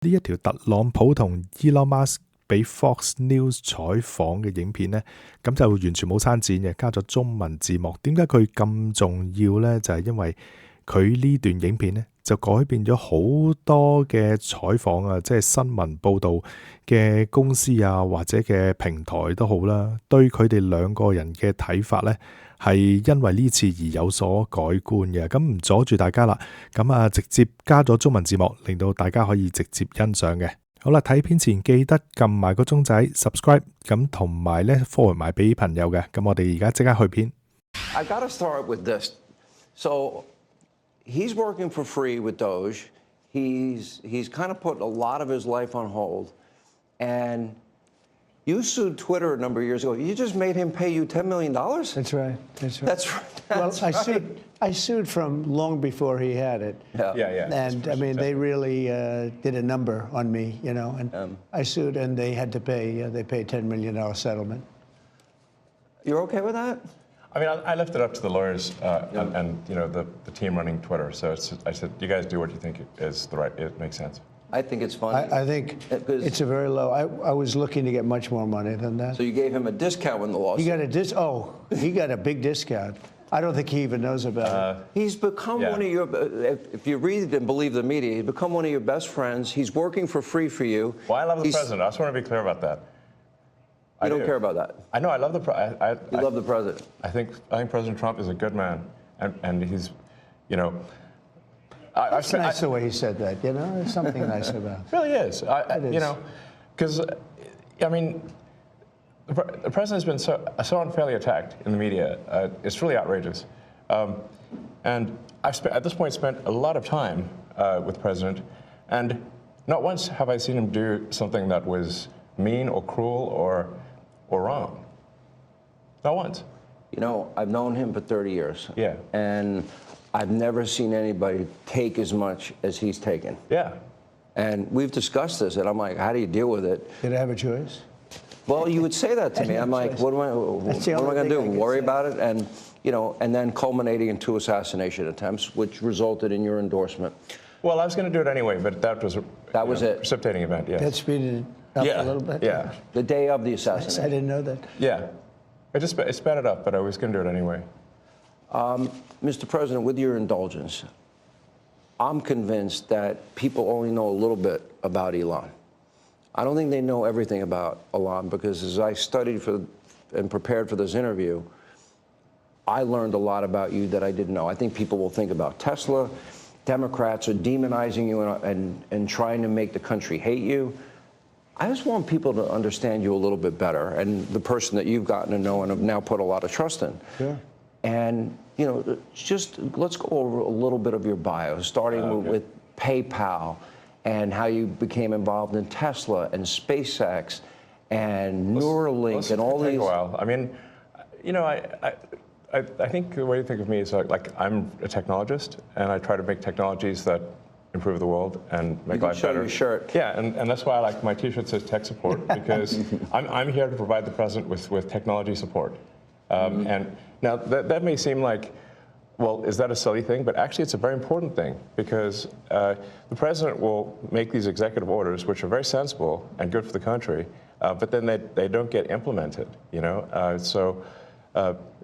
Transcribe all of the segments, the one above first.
呢一條特朗普同 Elon Musk 俾 Fox News 採訪嘅影片呢，咁就完全冇刪剪嘅，加咗中文字幕。點解佢咁重要呢？就係因為佢呢段影片呢，就改變咗好多嘅採訪啊，即係新聞報導嘅公司啊，或者嘅平台都好啦，對佢哋兩個人嘅睇法呢，係因為呢次而有所改觀嘅。咁唔阻住大家啦，咁啊直接加咗中文字幕，令到大家可以直接欣賞嘅。好啦，睇片前記得撳埋個鐘仔 subscribe， 咁同埋咧 forward 埋俾朋友嘅。咁我哋而家即刻去片。I gotta start with this. So he's working for free with Doge. He's kind of put a lot of his life on hold. And you sued Twitter a number of years ago. You just made him pay you $10 million? That's right. That's right. That's right. That's well, right. I sued from long before he had it. Yeah. And I mean, they really did a number on me, you know. And I sued, and they had to pay. They paid $10 million settlement. You're okay with that? I mean, I left it up to the lawyers and you know the team running Twitter. So I said, you guys do what you think is the right. It makes sense. I think it's funny. I think it's a very low. I was looking to get much more money than that. So you gave him a discount when the lawsuit. He got a big discount. I don't think he even knows about it. He's become one of your, if you read and believe the media, he's become one of your best friends. He's working for free for you. Well, I love the president. I just want to be clear about that. You don't care about that? I know. I love the president. You love the president. I think President Trump is a good man, and he's, you know. It's nice the way he said that, you know? There's something nice about it. It really is. It is. You know, because, I mean, the president's been so unfairly attacked in the media. It's really outrageous. And I've at this point spent a lot of time with the president, and not once have I seen him do something that was mean or cruel or wrong. Not once. You know, I've known him for 30 years. Yeah. And I've never seen anybody take as much as he's taken. Yeah. And we've discussed this, and I'm like, how do you deal with it? Did I have a choice? Well, you would say that to me. I'm like, what am I going to do? Worry about it? And, you know, and then culminating in 2 assassination attempts, which resulted in your endorsement. Well, I was going to do it anyway, but that was it. Precipitating event. Yeah. That speeded it up a little bit. Yeah. The day of the assassination. I didn't know that. Yeah. It sped it up, but I was going to do it anyway. Mr. President, with your indulgence, I'm convinced that people only know a little bit about Elon. I don't think they know everything about Elon, because as I studied and prepared for this interview, I learned a lot about you that I didn't know. I think people will think about Tesla. Democrats are demonizing you and trying to make the country hate you. I just want people to understand you a little bit better, and the person that you've gotten to know and have now put a lot of trust in. Sure. And, you know, just let's go over a little bit of your bio, starting with PayPal and how you became involved in Tesla and SpaceX and Neuralink and all these. Take a while. I mean, you know, I think the way to think of me is like I'm a technologist, and I try to make technologies that improve the world and make life better. Your shirt. Yeah, and that's why I like my T-shirt says tech support, because I'm here to provide the president with technology support. And now that may seem like, well, is that a silly thing? But actually, it's a very important thing, because the president will make these executive orders, which are very sensible and good for the country, but then they don't get implemented. You know, so.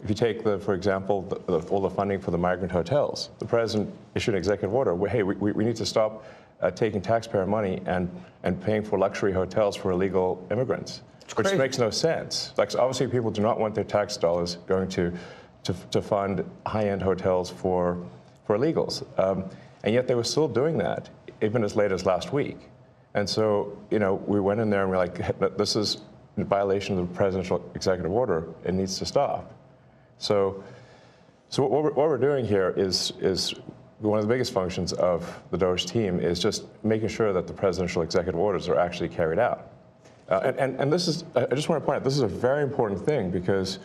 If you take, for example, all the funding for the migrant hotels, the president issued an executive order where, hey, we need to stop taking taxpayer money and paying for luxury hotels for illegal immigrants, which makes no sense. Like, so obviously, people do not want their tax dollars going to fund high-end hotels for illegals, and yet they were still doing that, even as late as last week. And so, you know, we went in there and we're like, this is in violation of the presidential executive order. It needs to stop. So what we're doing here is one of the biggest functions of the Doge team is just making sure that the presidential executive orders are actually carried out. And this is, I just want to point out, this is a very important thing, because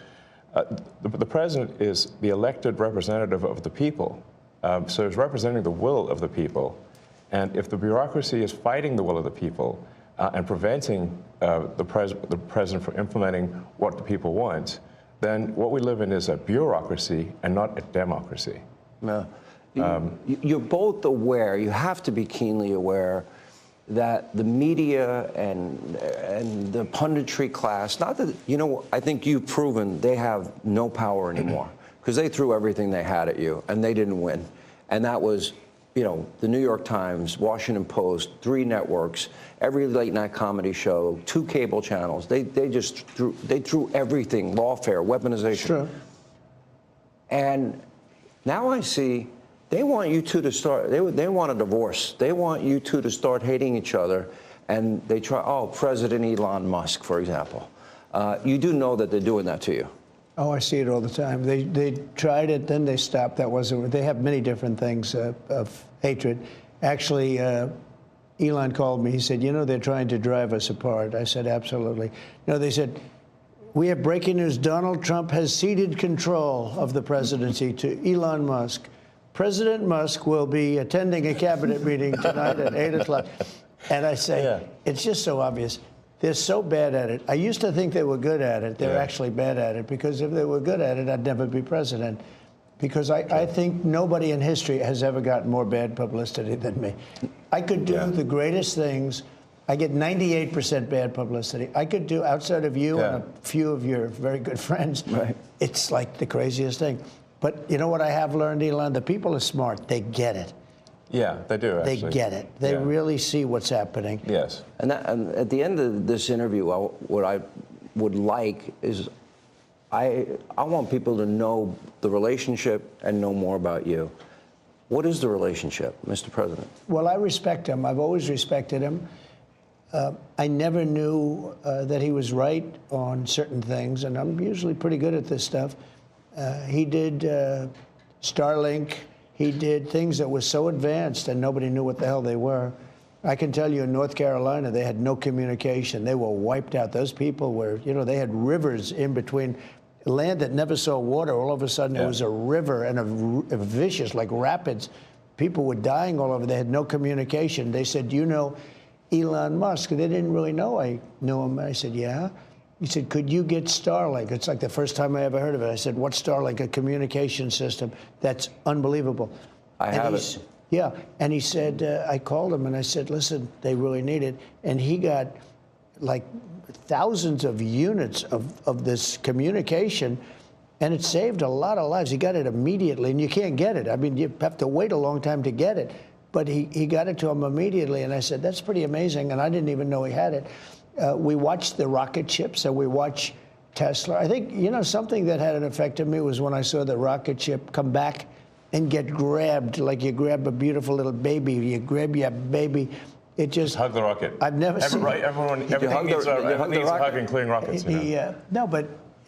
the president is the elected representative of the people. So he's representing the will of the people. And if the bureaucracy is fighting the will of the people, and preventing the president from implementing what the people want, then what we live in is a bureaucracy and not a democracy. You're both aware, you have to be keenly aware, that the media and the punditry class, not that, I think you've proven they have no power anymore because they threw everything they had at you and they didn't win. And that was, the New York Times, Washington Post, 3 networks, every late night comedy show, 2 cable channels. They just threw everything, lawfare, weaponization. Sure. And now I see they want you two to start, they want a divorce. They want you two to start hating each other. And they try, President Elon Musk, for example. You do know that they're doing that to you. Oh, I see it all the time. They tried it, then they stopped. That wasn't. They have many different things of hatred. Actually, Elon called me. He said, they're trying to drive us apart. I said, absolutely. They said, we have breaking news. Donald Trump has ceded control of the presidency to Elon Musk. President Musk will be attending a cabinet meeting tonight at 8 o'clock. And I say, It's just so obvious. They're so bad at it. I used to think they were good at it. They're actually bad at it, because if they were good at it, I'd never be president. Because I think nobody in history has ever gotten more bad publicity than me. I could do the greatest things. I get 98% bad publicity. I could do, outside of you and a few of your very good friends, it's like the craziest thing. But you know what I have learned, Elon? The people are smart. They get it. Yeah, they do, actually. They get it. They really see what's happening. Yes. And at the end of this interview, what I would like is I want people to know the relationship and know more about you. What is the relationship, Mr. President? Well, I respect him. I've always respected him. I never knew that he was right on certain things, and I'm usually pretty good at this stuff. He did Starlink. He did things that were so advanced and nobody knew what the hell they were. I can tell you in North Carolina, they had no communication. They were wiped out. Those people were, they had rivers in between. Land that never saw water, all of a sudden it was a river and a vicious, like rapids. People were dying all over. They had no communication. They said, Elon Musk? They didn't really know I knew him. I said, yeah. He said, could you get Starlink? It's like the first time I ever heard of it. I said, what's Starlink? A communication system. That's unbelievable. I have it. Yeah. And he said, I called him and I said, listen, they really need it. And he got like thousands of units of this communication, and it saved a lot of lives. He got it immediately, and you can't get it. I mean, you have to wait a long time to get it. But he got it to him immediately, and I said, that's pretty amazing, and I didn't even know he had it. We watched the rocket ships, and we watched Tesla. I think, something that had an effect on me was when I saw the rocket ship come back and get grabbed, like you grab a beautiful little baby. You grab your baby. It just hug the rocket. I've never seen everything needs a hug, including rockets.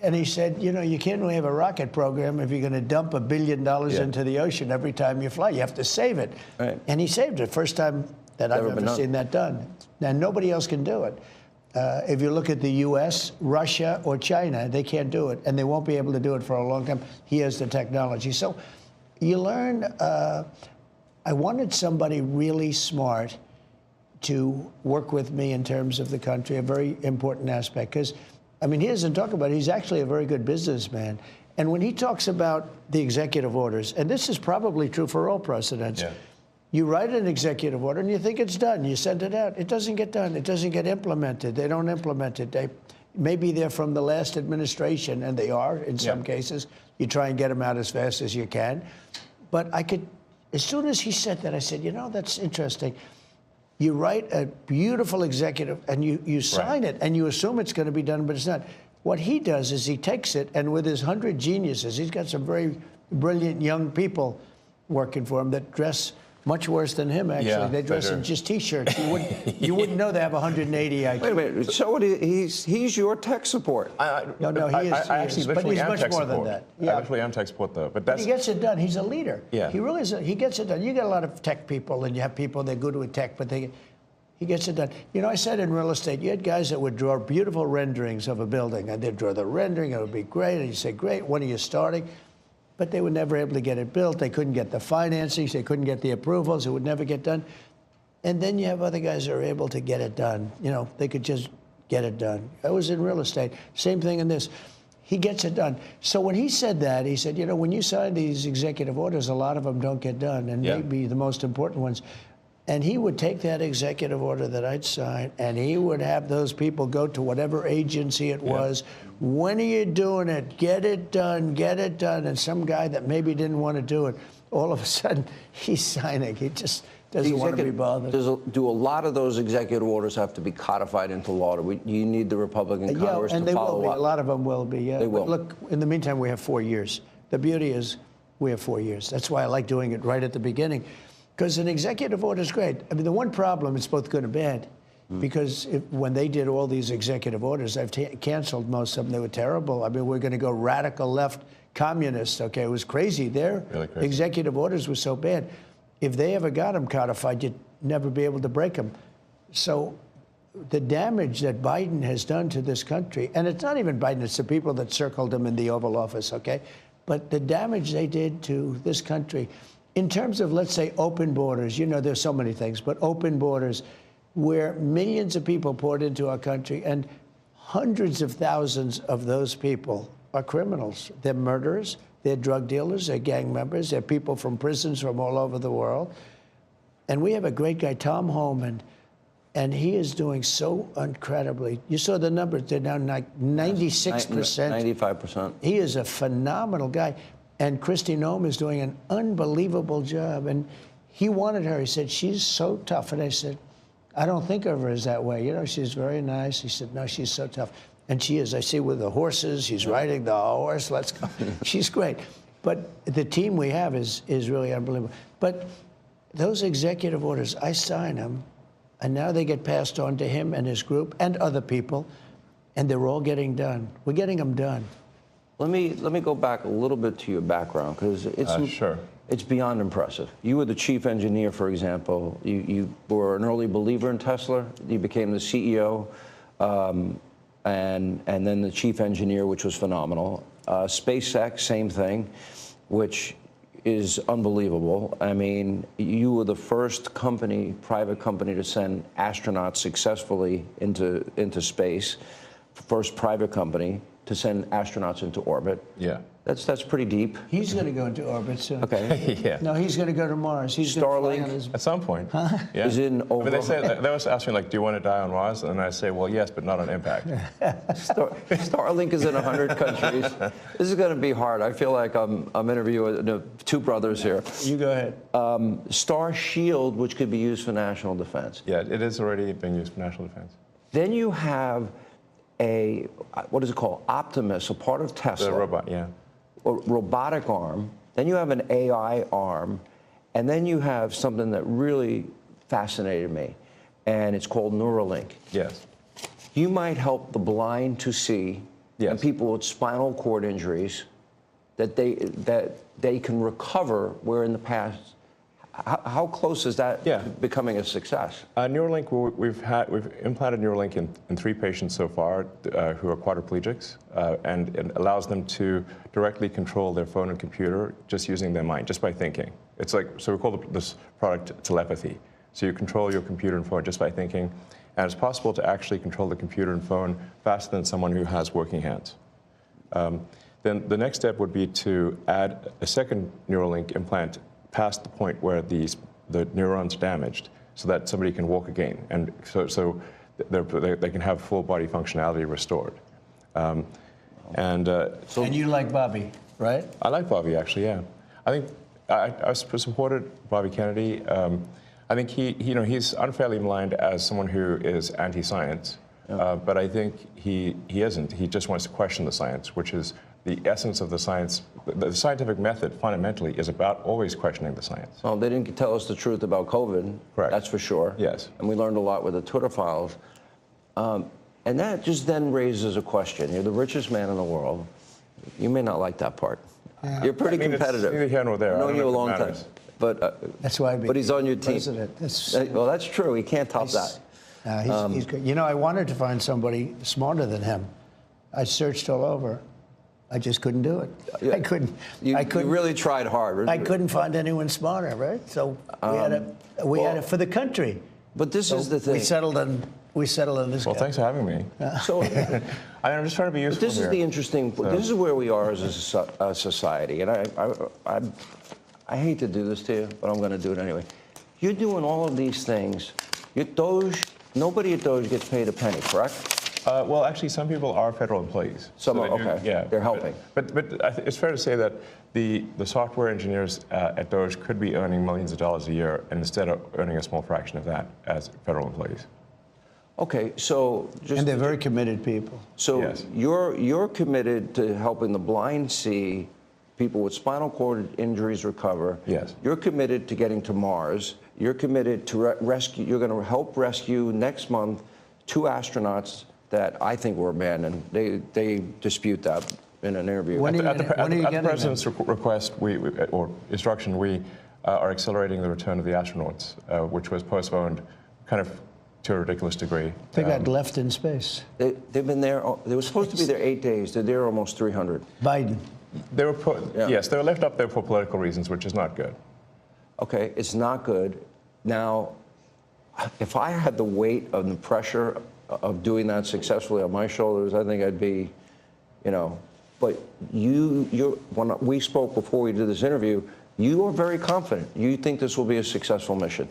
And he said, you can't really have a rocket program if you're going to dump $1 billion into the ocean every time you fly. You have to save it. Right. And he saved it. First time that I've ever seen that done. Now, nobody else can do it. If you look at the U.S., Russia, or China, they can't do it. And they won't be able to do it for a long time. He has the technology. So you learn. I wanted somebody really smart to work with me in terms of the country, a very important aspect. Because, he doesn't talk about it. He's actually a very good businessman. And when he talks about the executive orders, and this is probably true for all presidents, you write an executive order and you think it's done. You send it out. It doesn't get done. It doesn't get implemented. They don't implement it. Maybe they're from the last administration, and they are in some cases. You try and get them out as fast as you can. But as soon as he said that, I said, that's interesting. You write a beautiful executive, and you sign it, and you assume it's going to be done, but it's not. What he does is he takes it, and with his 100 geniuses, he's got some very brilliant young people working for him that dress much worse than him, actually. Yeah, they dress in just T-shirts. You wouldn't know they have 180 IQ. Wait a minute. So he's your tech support. No, he is. I actually but he's much more support. than that. I actually am tech support, though. But he gets it done. He's a leader. Yeah. He really is. He gets it done. You get a lot of tech people, and you have people that are good with tech, but he gets it done. I said in real estate, you had guys that would draw beautiful renderings of a building, and they'd draw the rendering. It would be great. And you say, great, when are you starting? But they were never able to get it built. They couldn't get the financing. They couldn't get the approvals. It would never get done. And then you have other guys that are able to get it done. They could just get it done. I was in real estate. Same thing in this. He gets it done. So when he said that, he said, when you sign these executive orders, a lot of them don't get done, and maybe the most important ones. And he would take that executive order that I'd sign, and he would have those people go to whatever agency it was. When are you doing it? Get it done, get it done. And some guy that maybe didn't want to do it, all of a sudden, he's signing. He just doesn't want to be bothered. Do a lot of those executive orders have to be codified into law? You need the Republican Congress and to they follow will be. up? A lot of them will be, yeah. They will. But look, in the meantime, we have 4 years. The beauty is we have 4 years. That's why I like doing it right at the beginning. Because an executive order is great. I mean, the one problem, it's both good and bad. Because when they did all these executive orders, I've canceled most of them. They were terrible. I mean, we're going to go radical left communist. Okay, it was crazy. Their executive orders were so bad. If they ever got them codified, you'd never be able to break them. So the damage that Biden has done to this country, and it's not even Biden, it's the people that circled him in the Oval Office, okay? But the damage they did to this country, in terms of, let's say, open borders, you know, there's so many things, but open borders where millions of people poured into our country, and hundreds of thousands of those people are criminals. They're murderers, they're drug dealers, they're gang members, they're people from prisons from all over the world. And we have a great guy, Tom Homan, and he is doing so incredibly. You saw the numbers, they're down like 96%. 95%. He is a phenomenal guy. And Kristi Noem is doing an unbelievable job. And he wanted her. He said, she's so tough. And I said, I don't think of her as that way. You know, she's very nice. He said, no, she's so tough. And she is. I see with the horses, she's riding the horse. Let's go. She's great. But the team we have is really unbelievable. But those executive orders, I sign them, and now they get passed on to him and his group and other people, and they're all getting done. We're getting them done. Let me go back a little bit to your background, because it's beyond impressive. You were the chief engineer, for example. You were an early believer in Tesla. You became the CEO, and then the chief engineer, which was phenomenal. SpaceX, same thing, which is unbelievable. I mean, you were the first company, private company, to send astronauts successfully into space. First private company to send astronauts into orbit. Yeah. That's pretty deep. He's going to go into orbit soon. Okay. Yeah. No, he's going to go to Mars. He's Starlink. At some point. Huh? Yeah. Is in over. I mean, they always ask me, like, do you want to die on Mars? And I say, well, yes, but not on impact. Starlink is in 100 countries. This is going to be hard. I feel like I'm interviewing two brothers here. You go ahead. Star Shield, which could be used for national defense. Yeah, it is already being used for national defense. Then you have what is it called? Optimus, a part of Tesla. The robot, yeah. A robotic arm. Then you have an AI arm. And then you have something that really fascinated me, and it's called Neuralink. Yes. You might help the blind to see, yes, and people with spinal cord injuries, that they can recover, where in the past, how close is that becoming a success? Neuralink, we've implanted Neuralink in 3 patients so far who are quadriplegics, and it allows them to directly control their phone and computer just using their mind, just by thinking. It's like, so we call this product telepathy. So you control your computer and phone just by thinking, and it's possible to actually control the computer and phone faster than someone who has working hands. Then the next step would be to add a second Neuralink implant past the point where the neurons are damaged, so that somebody can walk again, and so they can have full body functionality restored. And you like Bobby, right? I like Bobby, actually. Yeah, I think I supported Bobby Kennedy. I think he's unfairly maligned as someone who is anti-science, but I think he isn't. He just wants to question the science, which is the essence of the science. The scientific method fundamentally is about always questioning the science. Well, they didn't tell us the truth about COVID. Correct. That's for sure. Yes. And we learned a lot with the Twitter files. And that just then raises a question. You're the richest man in the world. You may not like that part. Yeah. You're pretty competitive. It's neither here nor there. I've known you a long time. But that's why. But he's on your team. Well, that's true. He can't top that. He's good. You know, I wanted to find somebody smarter than him. I searched all over. I just couldn't do it. Yeah. I couldn't. You really tried hard. I couldn't find anyone smarter, right? So we had it for the country. But this is the thing. We settled on this. Well, guy. thanks for having me. So I'm just trying to be useful. But this is the interesting. This is where we are as a society, and I hate to do this to you, but I'm going to do it anyway. you're doing all of these things. Your Doge, nobody at Doge gets paid a penny, correct? Well, actually, some people are federal employees. Some are, they do- okay. Yeah, They're helping. But it's fair to say that the software engineers at Doge could be earning millions of dollars a year, and instead of earning a small fraction of that as federal employees. Okay, so just And they're very committed people. so Yes. you're committed to helping the blind see, people with spinal cord injuries recover. Yes. You're committed to getting to Mars. You're committed to rescue. You're going to help rescue next month 2 astronauts that I think were abandoned. They dispute that in an interview. When are you At getting the them? president's request, or instruction, we are accelerating the return of the astronauts, which was postponed kind of to a ridiculous degree. They got left in space. They've been there. They were supposed to be there 8 days. They're there almost 300. Biden. They were Yeah. Yes, they were left up there for political reasons, which is not good. Okay, it's not good. Now, if I had the weight of the pressure of doing that successfully on my shoulders, I think I'd be, But when we spoke before we did this interview, you are very confident. You think this will be a successful mission.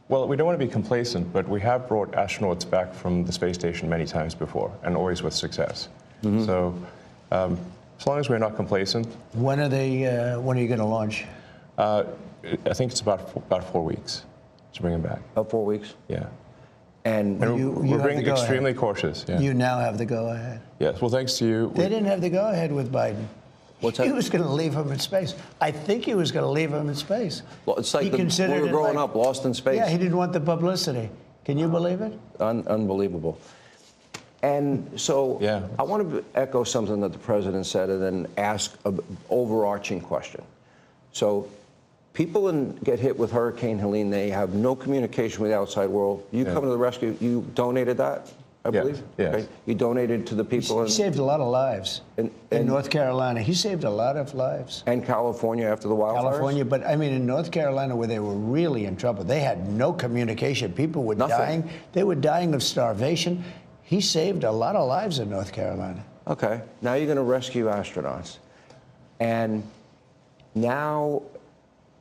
Well, we don't want to be complacent, but we have brought astronauts back from the space station many times before, and always with success. So, as long as we're not complacent, When are you going to launch? I think it's about 4 weeks to bring them back. About 4 weeks. Yeah. And And You we're have being the go-ahead. extremely cautious. Yeah. You now have the go-ahead. Yes. Well, thanks to you. They didn't have the go-ahead with Biden. What's that? He was going to leave him in space. I think he was going to leave him in space. Well, it's like He when we considered were it growing like- up, lost in space. Yeah, he didn't want the publicity. Can you believe it? Unbelievable. And so Yeah. I want to echo something that the president said and then ask an overarching question. So people get hit with Hurricane Helene. They have no communication with the outside world. You come to the rescue. You donated that, I Yes, believe? yes. Okay. You donated to the people He saved a lot of lives And- in North Carolina. He saved a lot of lives. and California after the wildfires? California, but I mean in North Carolina where they were really in trouble, they had no communication. People were Nothing. dying. They were dying of starvation. He saved a lot of lives in North Carolina. Okay, now you're going to rescue astronauts. And now,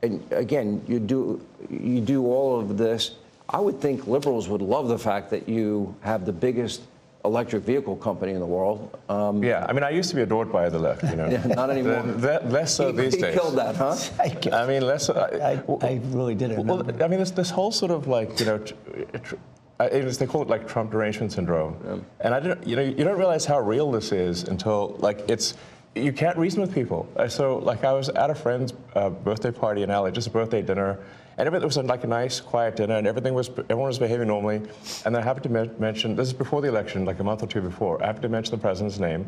and again, you do all of this. I would think liberals would love the fact that you have the biggest electric vehicle company in the world. Yeah. I mean, I used to be adored by the left. Yeah, not anymore. Less so these days. He killed that, huh? I mean, less. I really did it. Well, I mean, this whole sort of like, they call it like Trump derangement syndrome, and I didn't, you don't realize how real this is until like you can't reason with people. So like I was at a friend's birthday party in LA, just a birthday dinner, and it was like a nice, quiet dinner, and everyone was behaving normally, and I happened to mention, this is before the election, like a month or two before, I happened to mention the president's name.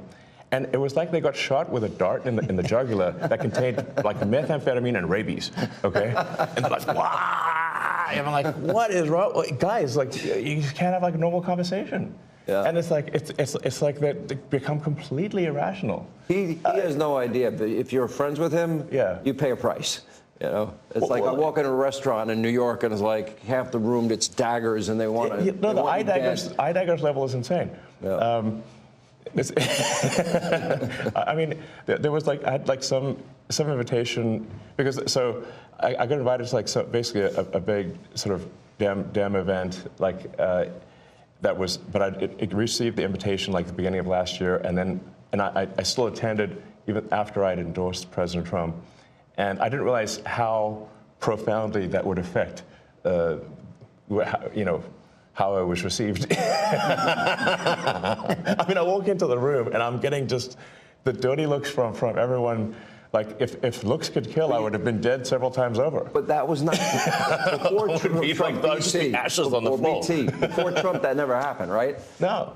And it was like they got shot with a dart in the jugular that contained like methamphetamine and rabies. Okay, and they're like, "Wow!" And I'm like, "What is wrong, guys? Like, you can't have like a normal conversation." Yeah. And it's like they become completely irrational. He has no idea. But if you're friends with him, Yeah. you pay a price. It's like I walk in a restaurant in New York and it's like half the room it's daggers and they want to. No, the eye daggers level is insane. Yeah. I mean, there was like I had like some invitation because I got invited to like basically a big sort of dam event like that was, but it received the invitation like the beginning of last year, and I still attended even after I'd endorsed President Trump, and I didn't realize how profoundly that would affect how I was received. I mean, I walk into the room and I'm getting just the dirty looks from everyone. Like, if looks could kill, I would have been dead several times over. But that was not before Trump. BC, ashes on the floor. Before Trump, that never happened, right? No.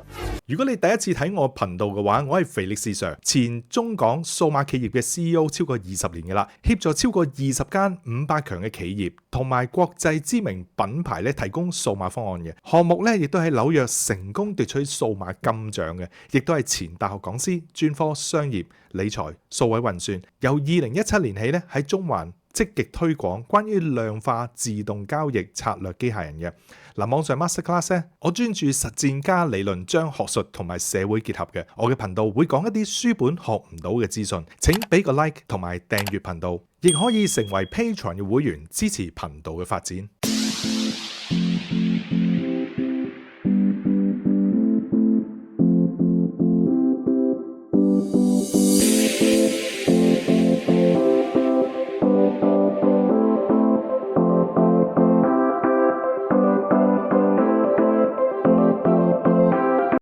如果你第一次睇我頻道嘅話，我係肥力士 Sir， 前中港數碼企業嘅 CEO 超過20年嘅啦，協助超過20間500強嘅企業同埋國際知名品牌咧提供數碼方案嘅項目咧，亦都喺紐約成功奪取數碼金獎嘅，亦都係前大學講師，專科商業、理財、數位運算，由2017年起咧喺中環積極推廣關於量化自動交易策略機械人嘅。嗱，網上 Masterclass 咧，我專注實戰加理論，將學術同埋社會結合嘅。我嘅頻道會講一啲書本學唔到嘅資訊。請俾個 like 同埋訂閱頻道。亦可以成為 Patreon 嘅會員，支持頻道嘅發展。